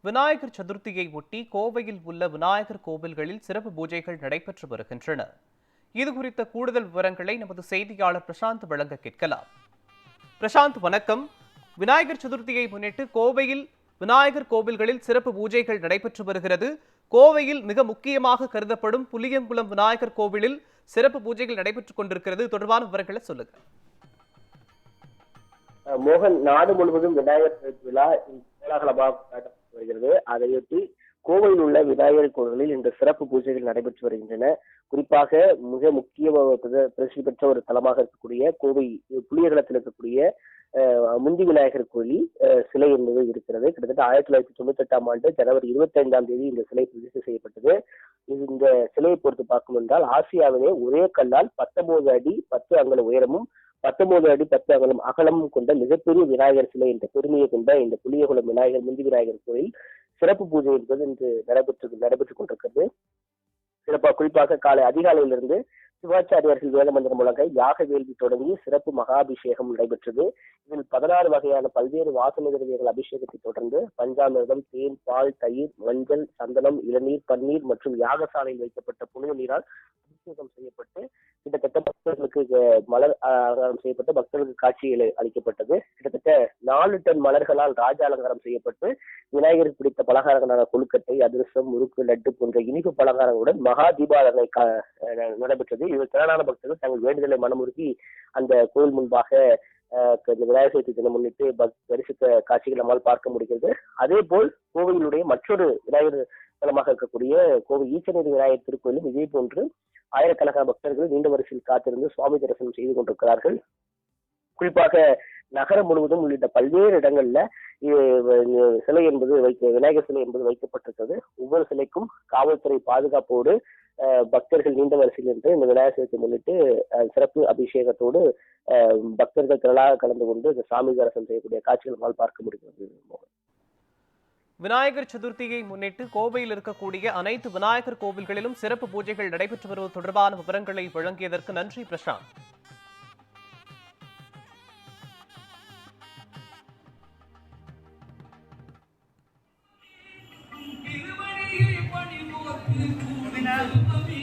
விநாயகர் சதுர்த்தியை ஒட்டி கோவையில் உள்ள விநாயகர் கோவில்களில் சிறப்பு பூஜைகள் நடைபெற்று வருகின்றன. இதுகுறித்த கூடுதல் விவரங்களை நமது செய்தியாளர் பிரசாந்த் வழங்க கேட்கலாம். பிரசாந்த், வணக்கம். விநாயகர் சதுர்த்தியை முன்னிட்டு கோவையில் விநாயகர் கோவில்களில் சிறப்பு பூஜைகள் நடைபெற்று வருகிறது. கோவையில் மிக முக்கியமாக கருதப்படும் புளியங்குளம் விநாயகர் கோவிலில் சிறப்பு பூஜைகள் நடைபெற்றுக் கொண்டிருக்கிறது. தொடர்பான விவரங்களை சொல்லுங்க. மோகன், நாடு முழுவதும் விநாயகர் சதுர்த்தி விழா கோலாகலமாக கொண்டாடப்பட்டு வருகிறது. அதையொட்டி கோவையில் உள்ள விநாயகர் கோவிலில் இந்த சிறப்பு பூஜைகள் நடைபெற்று வருகின்றன. குறிப்பாக மிக முக்கிய பிரசித்தி பெற்ற ஒரு தலமாக இருக்கக்கூடிய கோவை புளியகுளத்தில் இருக்கக்கூடிய முந்தி விநாயகர் கோயில் சிலை என்பது இருக்கிறது. கிட்டத்தட்ட 1998ஆம் ஆண்டு ஜனவரி 25ஆம் தேதி இந்த சிலை பிரதிஷ்டை செய்யப்பட்டது. இந்த சிலையை பொறுத்து பார்க்கும் என்றால் ஆசியாவிலே ஒரே கல்லால் 19 அடி 10 அங்குல உயரமும் 19 அடி 10 அங்குலம் அகலமும் கொண்ட மிகப்பெரிய விநாயகர் சிலை என்ற பெருமையை கொண்ட இந்த புளியகுளம் விநாயகர் முந்தி விநாயகர் கோயில் சிறப்பு பூஜை என்பது இன்று நடைபெற்றுக் கொண்டிருக்கிறது. குறிப்பாக அதிகாலையிலிருந்து சிவாச்சாரியர்கள் வேதமந்திரம் முழங்க யாக வேள்வி தொடங்கி சிறப்பு மகாபிஷேகம் நடைபெற்றது. இதில் 16 வகையான பல்வேறு வாசனை திரவியங்கள் அபிஷேகத்தை தொடர்ந்து பஞ்சாமிர்தம், தேன், பால், தயிர், மஞ்சள், சந்தனம், இளநீர், பன்னீர் மற்றும் யாகசாலையில் வைக்கப்பட்ட புனித நீரால் அபிஷேகம் செய்யப்பட்டு கிட்டத்தட்ட பக்தர்களுக்கு மலர் அலங்காரம் செய்யப்பட்டு பக்தர்களுக்கு காட்சிகள் அளிக்கப்பட்டது. கிட்டத்தட்ட 4 டன் மலர்களால் ராஜ அலங்காரம் செய்யப்பட்டு விநாயகருக்கு பிடித்த பலகாரங்களான கொழுக்கட்டை, அதிரசம், முறுக்கு, லட்டு போன்ற இனிப்பு பலகாரங்களுடன் மகா தீபாராதனை நடைபெற்றது. இதில் திரளான பக்தர்கள் தங்கள் வேண்டுதலை மனமுருகி அந்த கோயில் முன்பாக இந்த விநாயகர் சதுர்த்தி தினம் முன்னிட்டு தரிசித்த காட்சிகள் நம்மால் பார்க்க முடிகிறது. அதே போல் கோவையிலுடைய மற்றொரு விநாயகர் தலமாக இருக்கக்கூடிய கோவை ஈச்சநேரி விநாயகர் திருக்கோயிலும் இதே போன்று ஆயிரக்கணக்கான பக்தர்கள் நீண்ட வரிசையில் காத்திருந்து சுவாமி தரிசனம் செய்து கொண்டிருக்கிறார்கள். குறிப்பாக நகரம் முழுவதும் உள்ளிட்ட பல்வேறு இடங்கள்ல சிலை என்பது விநாயகர் சிலை என்பது வைக்கப்பட்டிருக்கிறது. ஒவ்வொரு சிலைக்கும் காவல்துறை பாதுகாப்போடு பக்தர்கள் நீண்ட வரிசையில் இருந்து இந்த விநாயகர் சதுர்த்தி முன்னிட்டு சிறப்பு அபிஷேகத்தோடு பக்தர்கள் திரளாக கலந்து கொண்டு இந்த சாமி தரிசனம் செய்யக்கூடிய காட்சிகள் நம்மால் பார்க்க முடிகிறது. விநாயகர் சதுர்த்தியை முன்னிட்டு கோவையில் இருக்கக்கூடிய அனைத்து விநாயகர் கோவில்களிலும் சிறப்பு பூஜைகள் நடைபெற்று வருவது தொடர்பான விவரங்களை வழங்கியதற்கு நன்றி பிரசாந்த். Vinay